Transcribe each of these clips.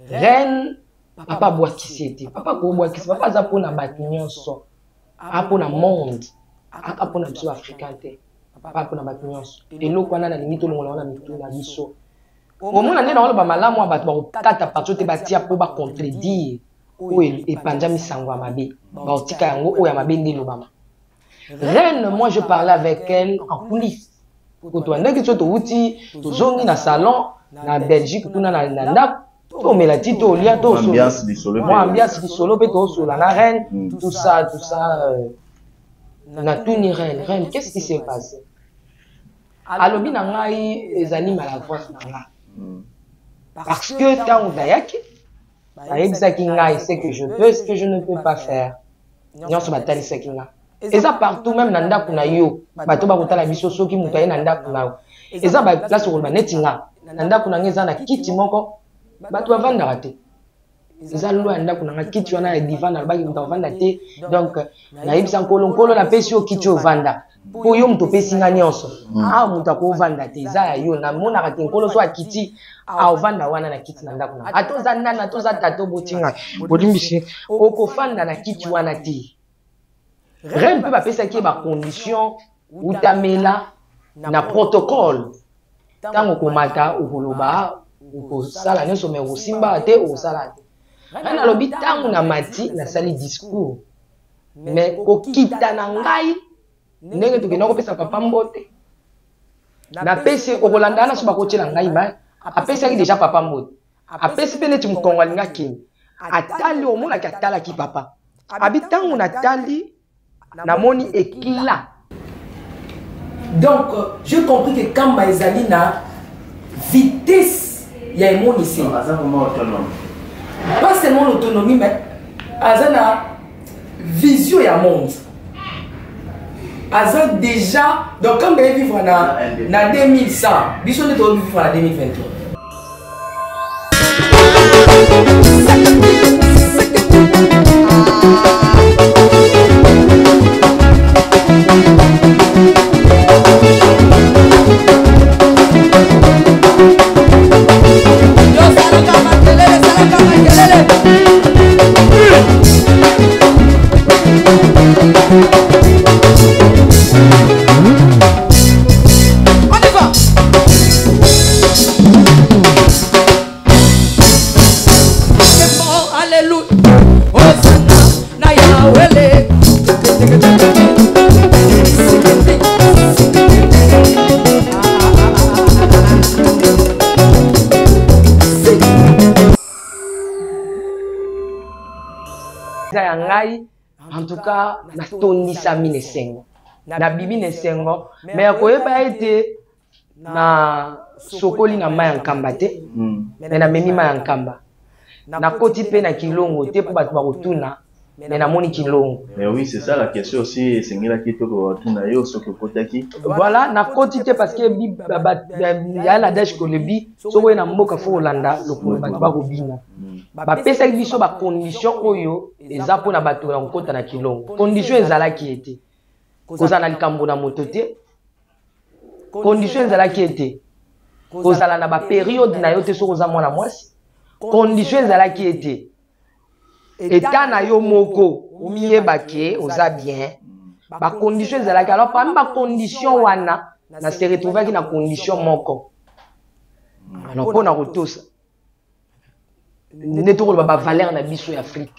reine papa boakisi ete papa ko boakisi papa za pona batinyoso apona monde apona biso africain te papa pona batinyoso eloko wana na limito longola wana mitu na biso omona nde na oloba malamu ya bato bakotata parti te batia mpo bacontredire oyo epanja misango ya mabe baotika yango oyo ya mabe nde elobama reine moi je parlais avec elle en coulisses kotwandaki so touti tozongi na salon na Belgique kuna na ndako tomela ti tolia ambiance lisolo mpe tosola na reine tout ça na tuni reine qu'est-ce qui s'est passé alobi na ngai ezali maladroite na ngai parce que ntango nayaki ayebisaki ngai ce que je peux ce que je ne peux pas faire nyonso batalisaki ngai eza partout même na ndako na yo bato bakotala biso soki moto aye na ndako na yo eza baplace okoloba neti nga na ndako na ngai eza na kiti moko bato bavandaka te eza lolo ya ndako na nga kiti wana ya divan nalobaki moto avanda te donc nayebisa nkolo napesi yo kiti ovanda mpo yo moto opesi nga nyonso awa moto akovanda te eza ya yo namonaka te nkolo so akiti aovanda wana na kiti na ndako na ata oza nana ata oza tata oboti ngai bolimbisi okofanda na kiti wana te reine mpe bapesaki ye bacondition utamela na protocole ntango okomata okoloba okosala nyonso me okosimba te okosala te ngai nalobi ntango na mati nasali discours me kokita na ngai ndenge tokenda kopesa papa mbote napesi okolanda na so bakotiela ngai mai apesaki deja papa mbote apesi mpe neti mokongo alingi akende atali omonaki atalaki papa abi ntango natali namoni éclat. Donc, je compris que quand Maïzali na vitesse, il y a un ici. Pas seulement l'autonomie, mais Azana vision et monde. Azana déjà, donc quand on vivre dans 2100, Bichon est vivre en 2023. En tout cas, na tondisa mine sengo. Na bibi ne sengo, mais akoyeba ete na sokoli na maya nkamba te, mais na memi maya nkamba. Na koti pe na kilongo te po bato bakotuna, mais na moni kilongo. Mais oui, c'est ça la question aussi, sengela ki to ko tuna yo soko kotaki. Voilà, na koti te parce que bi ya la dash ko lebi, soko na mboka fo Holanda lokolo bato bakobina. Bapesa biso ba condition oyo eza pona bato ya nkota na kilongo. Condition ezalaki ete kozala na likambo na moto te. Condition ezalaki ete kozala na ba période na yo te soko za mwana mwasi. Condition ezalaki ete eta na yo moko omiyeba ke oza bien. Ba condition ezalaki alors parmi ba condition wana na se retrouver na condition moko. Alors pona kotosa netokolo ba valeur na biso ya Afrique.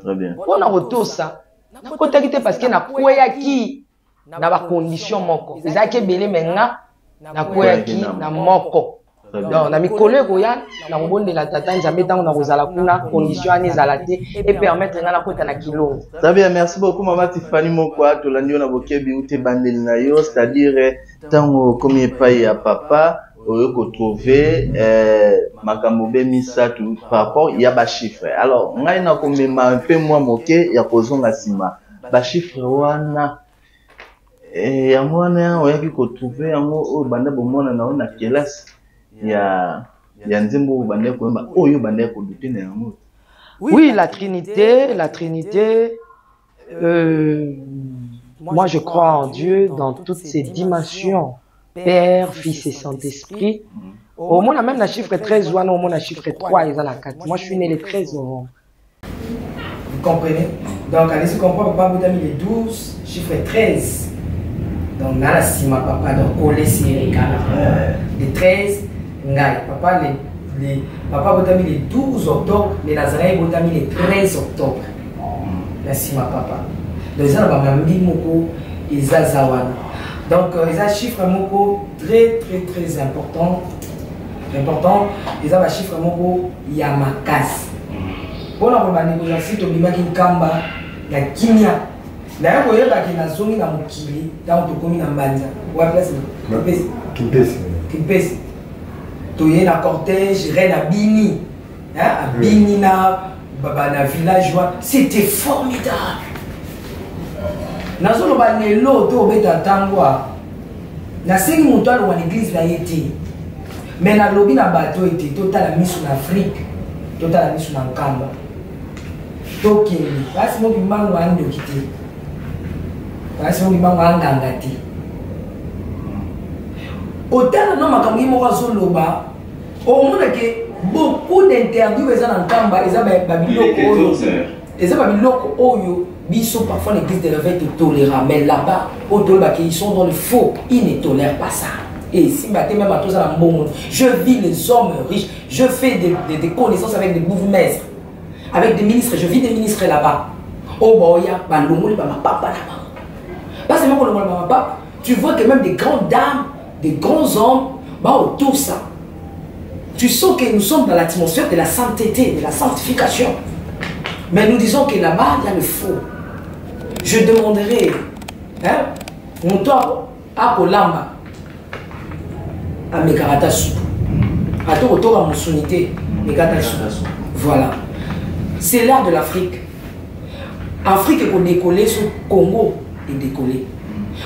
Très bien. On a retour ça. Nakotaki te parce que na kweyaki na ba condition moko. Ezaki belé menga na kweyaki na moko. Donc na mikolo ko ya na mbonde la tata nzambe tango na kozala kuna condition ani zalate et permettre nga na kota na kilo. Très bien, merci beaucoup maman Tiffany Mokwa to landio na bokebi ute bandeli na yo, c'est-à-dire tango komi epai ya papa oyo trouver makambo be misatu par rapport il y a ba chiffre. Alors ngai na komema un peu moi moke ya kozonga sima ba chiffre wana ya mwana oya ki ko trouver yango o banda bomona na ona classe ya nzembo banda ko mba oyo banda ko douter na yango. Oui, la Trinité, moi je crois en Dieu dans toutes ses dimensions, Père, Fils et Saint-Esprit. Au moins, même la chiffre 13, ou au moins la chiffre 3, ils ont la 4. Moi, je suis né le 13 novembre. Vous comprenez? Donc, allez-y comprendre, papa, vous avez mis les 12, chiffre 13. Donc, là, la sima, papa, donc, collé, c'est les 13, ngai. Papa, papa, vous avez mis les 12 octobre, les Nazaré, vous avez mis les 13 octobre. La sima, papa. Donc, ils ont un moko, ils ont zawan. Donc, ils ont un chiffre moko très, très, très important. Important, ils ont un chiffre moko yamakas. Pour la négociation, tu as dit kamba la kimia. D'ailleurs, vous voyez que la zone est mokili, dans le commune en Banza. Où est place Kimpesi. Tu es la cortège, reine à Bini. À Bini, na village. C'était formidable. Dans le banelo, tu es à Tangwa. Na 5 moutons dans l'église là été. Mais na lobby na bateau était total mis sur l'Afrique, total mis sur l'Ankamba. Tokeni, parce que mon mango a ndokité. Parce que mon mango a ndangati. Autant non makambi mo razoloba, au moins que beaucoup d'interviews les en Ankamba, ils ont babiloko oyo. Ils ont babiloko oyo. Biso parfois l'église de l'éveil est tolérant, mais là-bas, ils sont dans le faux, ils ne tolèrent pas ça. Et si même à tous à bon monde, je vis les hommes riches, je fais des connaissances avec des bourgmestres, avec des ministres, je vis des ministres là-bas. Oh boya, pas seulement pour le papa, tu vois que même des grandes dames, des grands hommes, autour ça. Tu sens que nous sommes dans l'atmosphère de la sainteté, de la sanctification. Mais nous disons que là-bas, il y a le faux. Je demanderai, mon toit à Kolamba, à Mekaratasu, à tout autour à mon sunité, Mekaratasu. Voilà. C'est l'art de l'Afrique. Afrique est décollée, ce Congo est décollé.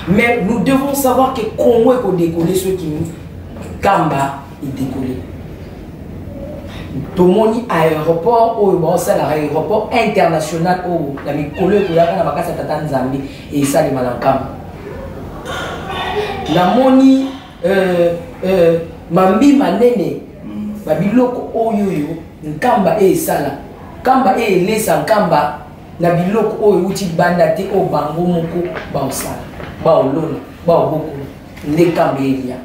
Mais nous devons savoir que Congo est décollé, ce qui nous Kamba est décollé. Tout le monde aéroport l'aéroport international la mikolo na makasa tata Nzambi et ça les malankam la moni mambi manene babiloko oyo nkamba e sala kamba e lesa nkamba na biloko oyo uti banda te o bango moko ba osala ba olona ba oboko ne kamba elia.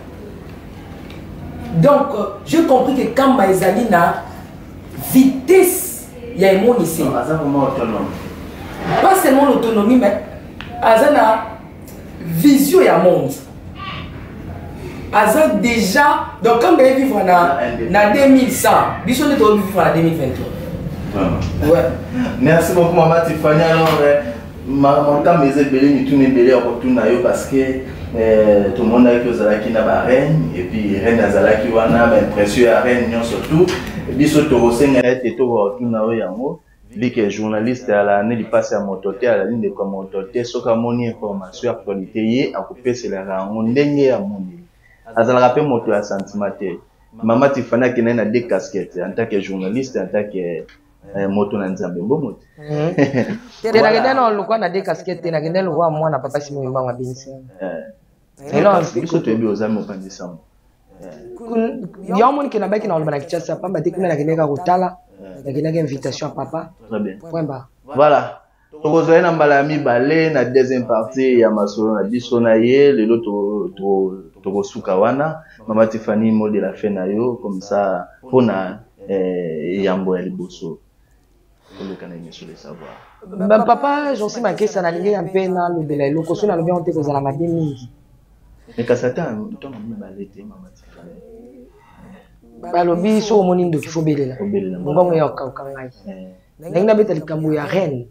Donc, j'ai compris que quand Maïzali na vitesse, il y a un monde ici. Pas seulement l'autonomie, mais Azana vision, il y a un monde. Azana déjà, donc quand on vivre dans 2100, Bichon est vivre en 2023. Ouais. Merci beaucoup, Maman Tiffany. Alors, mon temps, mes ébélés, nous tournons ébélés parce que tout le monde a vu Zalaki na ba reine et puis reine Zalaki wana ba impression à reine non surtout biso to rosenga et to tuna o yango bike journaliste à la ne passe à mototé à la ligne de commentateur soka moni information actualité yé a couper c'est la rango ndenge ya moni azala pe moto ya sentimental Maman Tiffany qui na deux casquettes en tant que journaliste en tant que moto na Nzambe mbomo te na genda no lokwa na deux casquettes na genda lo wa mwana papa simo mbanga binsi. Alors, biso to ebi ozami opandisa. Ya moni kena baki na olba na Kinshasa pamba te kuna na keneka kotala na keneka invitation à papa. Très bien. Point barre. Voilà. Tokozali na mbala mibale na deuxième partie ya masolo na biso na ye lelo tokosuka wana Maman Tiffany mot de la fin na yo comme ça pona yambo ya liboso. Kolekana nyeso le savoir. Papa, j'en sais ma question na lingi ya pena lo de la loko so na lo bien te ko zala mabe mingi. Mais kasata ntonga mibale te Maman Tiffany. Balobi so moni ndo kifo belela. Mbongo ya okangai. Ndenge beta likambo ya reine.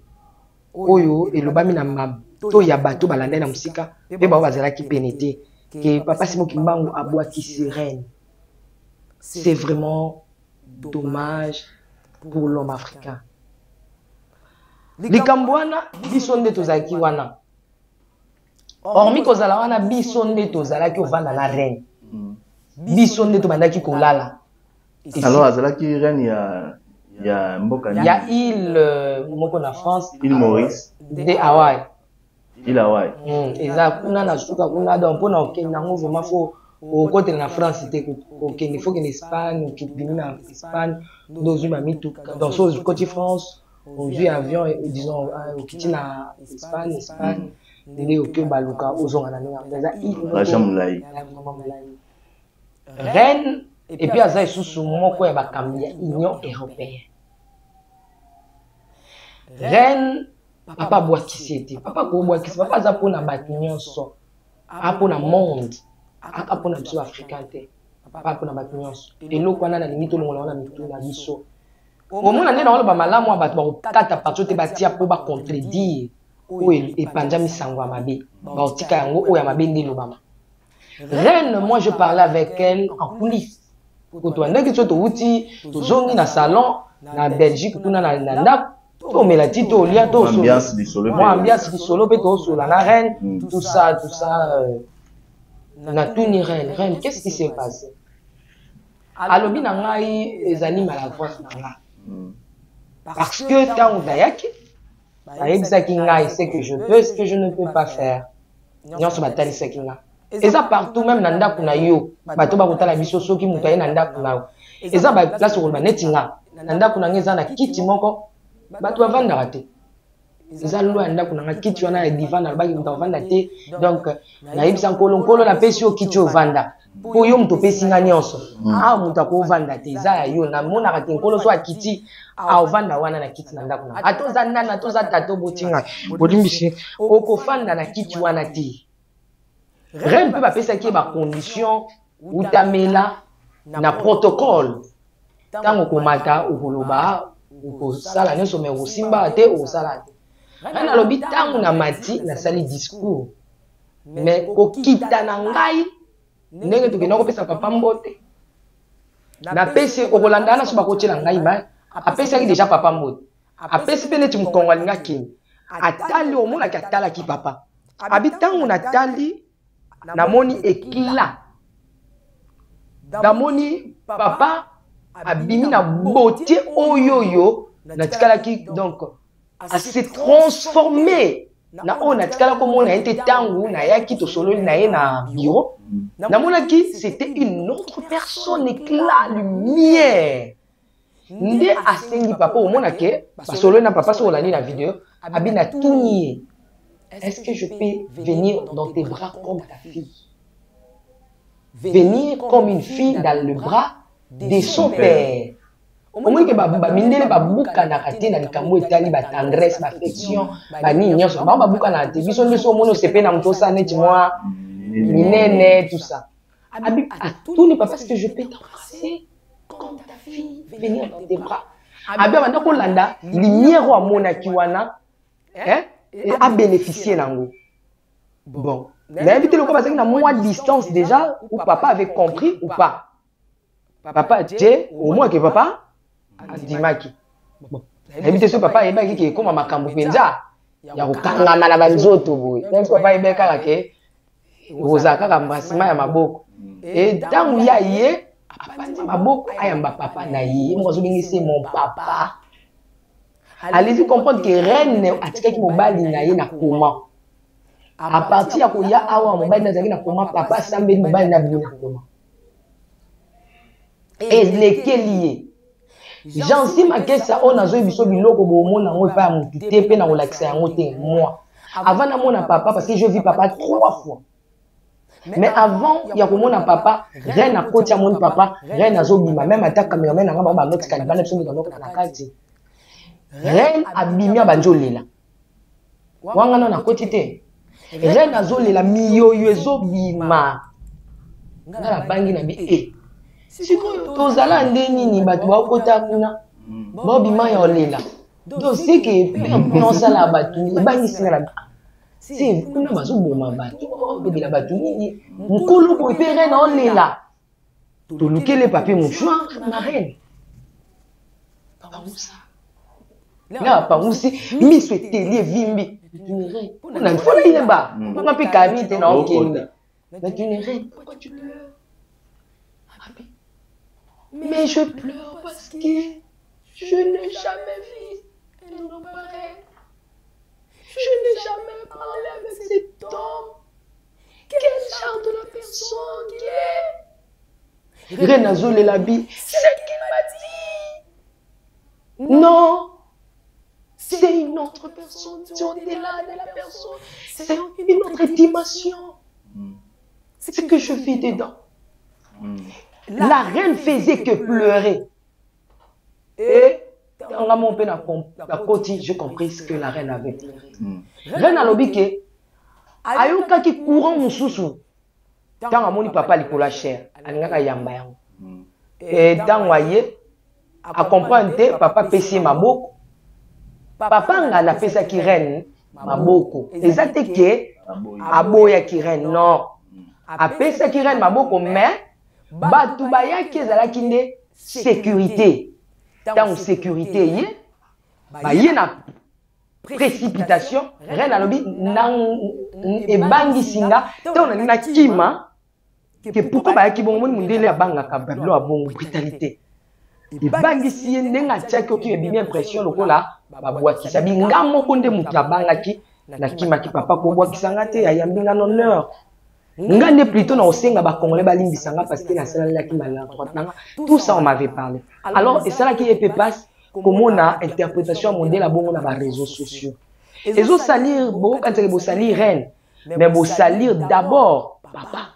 Oyo elobami na mab to ya bato balanda na musika pe ba bazala ki pénété que papa Simon Kimbangu a boiti sirène. C'est vraiment dommage pour l'homme africain. Likambo wana biso nde tozalaki wana. Hormis kozala wana biso nde tozalaki ovanda na reine. Biso nde tobandaki kolala. Alors azalaki reine ya mboka ni. Ya île moko na France, île Maurice de Hawaï. Île Hawaï. Eza kuna na suka kuna donc pona okenda ngo vraiment au côté de la France, c'était qu'il faut qu'en Espagne, qu'il vienne en Espagne, dans une mamie tout, dans ce côté France, on vit avion, disons, au Kitty en Espagne, il est au Cuba, aux Onganani, Rennes, et puis à ça, sous mon coin, il y a l'Union européenne. Rennes, papa boit qui c'était, papa boit qui c'était, papa za pour na batunion so, pour na monde, pour na biso africain te, papa pour na batunion so. Et l'eau qu'on a na limite on a mitu na biso. Au moins on est dans le ba malamu ba kata partout te batia pour ba contredire, ou et panjami sangwa mabe, ba otika yango o ya mabe ndelo bama. Reine, moi je parlais avec elle en coulisses. Pour toi, dès que tu es au outil, tu zongi na salon, na Belgique, tu na nanda. Oh, mais la petite ambiance du solo. Moi, ambiance du solo, sur la reine, tout ça, na tout ni reine. Reine, qu'est-ce qui s'est passé? Alors, bien, on a eu les animaux à la voix. Parce que tant on dayaki, c'est que je peux, ce que je ne peux pas faire. Non, c'est batali sekinga. Et ça partout, même nanda kuna yo, bato ba kotala biso soki mutaye nanda kuna. Et ça ba place au netinga. Nanda kuna ngeza na kiti moko. Bato bavanda raté. Eza lwa nda kuna nga kiti wana ya divan na baki muta vanda te. Donc na yebisa nkolo na pesi yo kiti ovanda. Po yo muto pesi nga nyonso. Muta ko vanda te eza ya yo na mona ka nkolo so akiti a ovanda wana na kiti na nda kuna. Atoza nana toza tato botinga. Bolimbisi okofanda na kiti wana te. Rien peut pas pesa ki ba condition utamela na protocole. Tango komata okoloba sala nyonso me osimba te osala te. Ana lobi tangu na mati na sali discours. Mais kokita na ngai ndenge tokenda kopesa papa mbote. Na pesi okolanda na soba kotiela ngai ba apesaki déjà papa mbote. Apesi pe neti mukongo alinga kini. Atali omona ki atala ki papa. Abi tangu na tali namoni éclat. Namoni papa abimi na beauté oyoyo na tikalaki donc à se transformer na on a tikala comme on a été tangu na yaki to solo na ye na bureau na monaki c'était une autre personne, éclat, lumière nde asengi papa au monake ba solo na papa sur la vidéo abina tuni. Est-ce que je peux venir dans tes bras comme ta fille, venir comme une fille dans le bras de son père? Au moins que mindele babuka na kati na likambo etali ba tendresse, ba affection, ba nini nyonso ba babuka na te biso ndeso mono sepe na mtosa neti moi minene tout ça. Abi tout n'est pas parce que je peux t'embrasser comme ta fille, venir dans tes bras. Abi banda ko landa lumière wa mona kiwana a bénéficié nango. Bon, l'invité le parce qu'il y a moins de distance déjà où papa avait compris ou pas. Papa dit au moins que papa a dit maki. Bon, l'invité ce papa est bien qui est comme makambo penza. Ya kokanga na banzoto boy. Même papa est bien kala ke ozaka kambasima ya maboko. Et tangu ya ye apandi maboko ayamba papa na ye. Moi je dis c'est mon papa. Allez-y comprendre que reine atikaki mobali na ye na koma. À partir ya koya awa mobali na zaki na koma papa sambe mobali na bino na koma. Et lesquels liés. J'en sais ma kesa on a zo biso biloko bomo na ngo pa mutu te pe na relaxer yango te moi. Avant na mona papa parce que je vis papa 3 fois. Mais avant ya ko mona papa reine a kotia mon papa reine a zo bima même attaque cameraman na ngamba ba note kalibana biso ngamba na kati. Reine abimia banjolela. Wanga na koti te. Reine azolela miyoyo ezobima. Ngala bangi na bi sikoyo tozala ndeni ni bato bakota kuna. Bobima ya olela. Donc c'est que non sala bato bangi singa la. C'est kuna bazoboma bato. Bebela bato nini. Mukolo ko pe reine olela. To lukele papier mouchoir na reine. Bamusa. Là, par où c'est mis ce télé vimbi. On a une fois là-bas. On a pu calmer tes noms. Mais tu n'es rien. Pourquoi tu pleures? Mais je pleure parce que je n'ai jamais vu un homme pareil. Je n'ai jamais parlé avec cet homme. Quel genre de la personne qui est? Reine Azole Labi. C'est qu'il m'a dit. Non. C'est une autre personne. C'est au-delà de la personne. C'est une autre dimension. C'est ce que je vis dedans. La reine faisait que pleurer. Et on a monté la côté, j'ai compris ce que la reine avait pleuré. Reine a l'obéi ayoka ki courant mususu. Tant à mon papa likola cher, alingaka yamba yango. Et tant waye a comprendre papa pesi maboko. Papa nga na pesa ki reine maboko. Ezate ke aboya ki reine non. A pesa ki reine maboko mais batu bayaki ezalaki nde sécurité. Tant sécurité yé na précipitation reine alobi nang ebangi singa tant on na kima que pourquoi bayaki bongo mundele abanga ka bablo abongo brutalité ebangi si ndenga tiaki oki ebimi impression lokola babwakisa binga moko nde mutu abangaki na kima ki papa ko bwakisanga te ayambinga honneur ngande plutôt na osenga ba congolais balimbisanga parce que la salle là qui maladroite nanga tout ça on m'avait parlé alors et ça là qui est passe comment on a interprétation mondiale à bon na ba réseaux sociaux et zo salir bon quand vous salir reine mais vous salir d'abord papa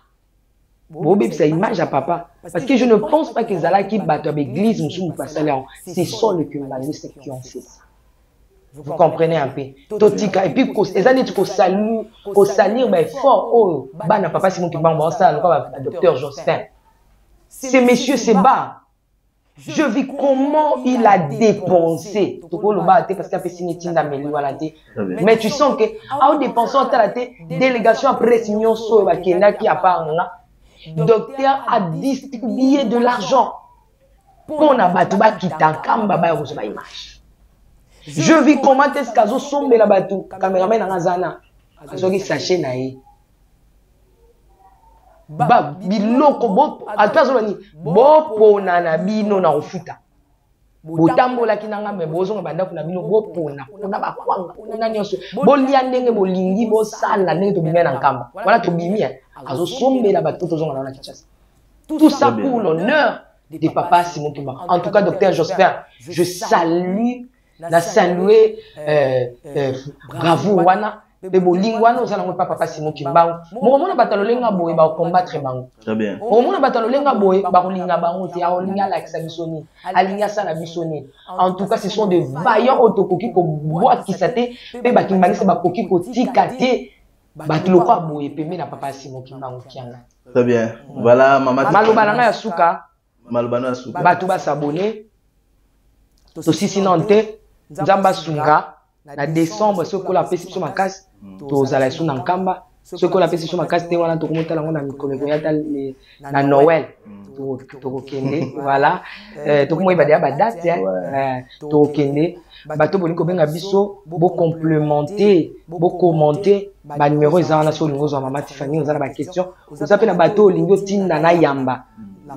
vous bébé ça image à papa parce que je ne pense pas que zala qui bat avec l'église nous pas salir c'est sont les humanistes qui ont fait ça. Vous comprenez un peu. Totika et puis les années tu salir mais fort oh bana papa Simon Kimbangu ça le docteur Jospin. Ce monsieur c'est bas. Je vis comment il a dépensé. Parce qu'il a fait signer Tinda mais tu sens que en dépensant la délégation après signon so bakenda qui a pas docteur a distribué de l'argent pour na batuba qui tankamba ba recevoir image. Je vis comment est-ce qu'azo sombe la batou caméraman na ngazana azoki sachet na ye ba biloko bo atazolani bo pona na bino na ofuta botambola kinanga me bozonga banda kuna bino bo pona ba kwanga na nyonso bo lia ndenge bolingi bo sala ndenge to bimia na nkamba voilà to bimia azo sombe la batou tozonga na Kinshasa tout ça pour l'honneur de papa Simon Kimbangu. En tout cas docteur Jospin je salue na saluer bravo wana de bolingwana ozala ngo papa Simon Kimbangu mo mona batalolenga boye ba combattre bango très bien mo mona batalolenga boye ba kolinga bango ti aolinga la kisabisoni alinga sana bisoni en tout cas ce sont des vaillants otokoki ko boa kisate pe ba kimbangisa ba koki ko tikate batuloko boye pembe na papa Simon Kimbangu kianga très bien voilà maman malobana ya suka malobana ya suka batu ba s'abonner to sisi nante Nzamba sunga na décembre ce qu'on appelle sur ma casse to zala sur na nkamba ce qu'on appelle sur ma casse te wana to komota lango na mikolo ya na Noël to kende voilà to komoyi ba dia ba date to kende bato boni ko benga biso bo complémenter bo commenter ba numéro ezana sur lingo zo mama Tiffany ozana ba question oza pe na bato lingo tinda na yamba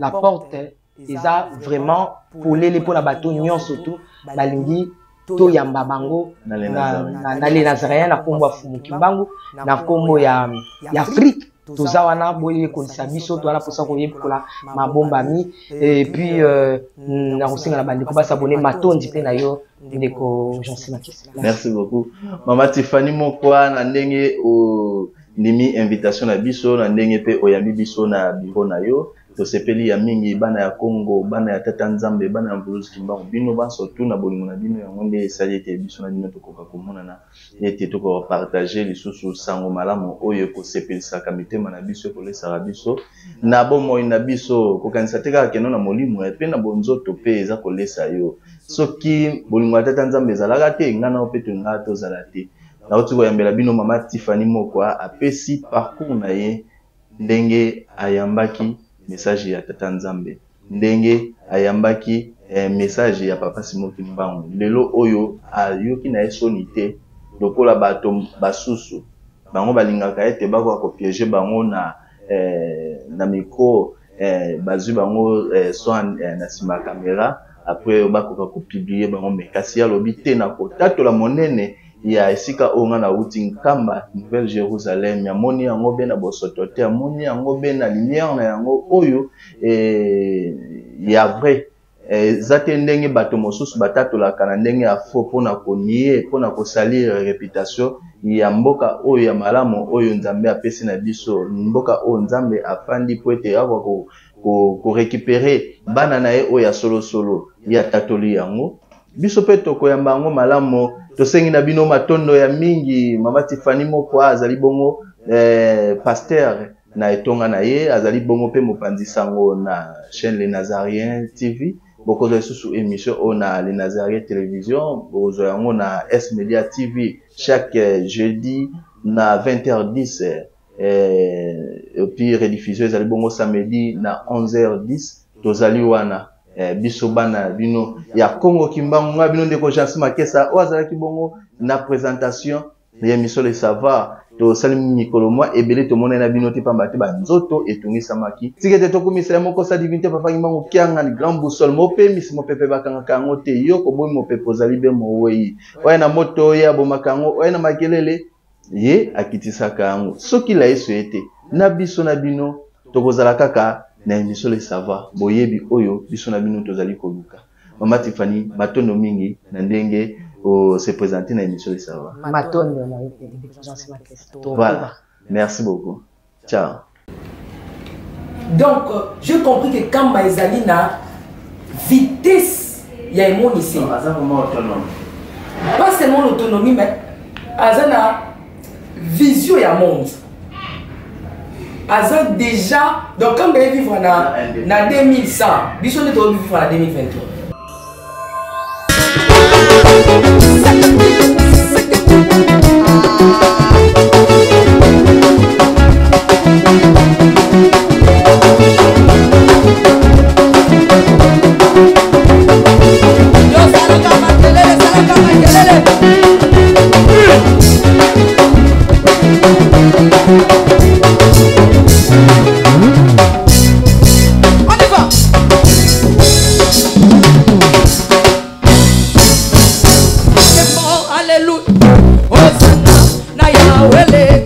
la porte eza vraiment pour les pour la bato nyonso tout balingi to yamba bango na les Nazaréens na kombo Fumu Kimbangu na kombo ya Afrique toza wana boye konisa biso to wana posa ko yekola mabomba mi et puis na kosinga na bandeko ba s'abonner matondi pe na yo ndeko Jean Makisi. Merci beaucoup Mama Tiffany Mokwa na ndenge o nimi invitation na biso na ndenge pe oyambi biso na bureau na yo to sepeli ya mingi bana ya Congo bana ya Tata Nzambe bana ya Mbuluzi Kimbangu bino ba surtout na bolingo na bino ya ngonde esali te biso na bino to koka komona na ete to ko partager lisusu sango malamu oyo ko sepelisa ka mitema na biso ko lesa biso na bomo na biso ko kanisa te ka keno na molimo e pe na bonzoto pe eza ko lesa yo soki bolingo ya Tata Nzambe ezalaka te ngana opeto ngana to zala te na otuko yambela bino Mama Tiffany Mokwa apesi parcours na ye ndenge ayambaki message ya Tata Nzambe ndenge ayambaki message ya papa Simon Kimbangu lelo oyo ayoki na esonité lokola bato basusu bango balingaka ete bako ko piéger bango na micro bazu bango soit na sima caméra après bako ko publier bango mais kasi alobi te na kotatola monene ya esika onga na uti nkamba Nouvelle Jérusalem ya moni yango be na bosoto te moni yango be na lumière na yango oyo ya vrai zate ndenge bato mosusu batatolaka na ndenge ya faux pona konie pona kosalir réputation ya mboka oyo ya malamu oyo Nzambe apesi na biso mboka oyo Nzambe afandi po ete awa ko récupérer bana na ye oyo ya solo solo ya tatoli yango biso pe tokoyamba yango malamu tosengi na bino matondo ya mingi Mama Tiffany moko azali bongo pasteur na etonga na ye azali bongo pe mopanzi sango na chaîne Les Nazariens TV beaucoup de sous émission on a Les Nazariens Télévision bozo yango na S Media TV chaque jeudi na 20h10 et puis rediffusion ezali bongo samedi na 11h10 tozali wana biso bana bino ya Congo Kimbangu nga bino ndeko Jansi Makesa ozalaki bongo na présentation ya émission Le Savoir to salim mikolo mwa ebele to mona na bino te pamba te banzoto etungisa maki tikete to komisa moko sa divinité papa Kimbangu kianga ni grand boussole mope misimo pepe bakanga kango te yo ko boy mope pozali be moweyi oya na moto ya bomakango oya na makelele ye akitisa kango soki la yesu ete na biso na bino tokozala kaka na émission Le Savoir boyebi oyo biso na bino tozali koluka Mama Tiffany matondo mingi na ndenge se présenter dans l'émission Le Savoir. Voilà. Merci beaucoup. Ciao. Donc, j'ai compris que quand Maïzali na vitesse, il y a un monde ici. Pas seulement l'autonomie, mais Azana vision ya monde. Azana déjà, donc quand on vivre na 2100, biso ne doit vivre na 2023. Hosanna na Yahweh.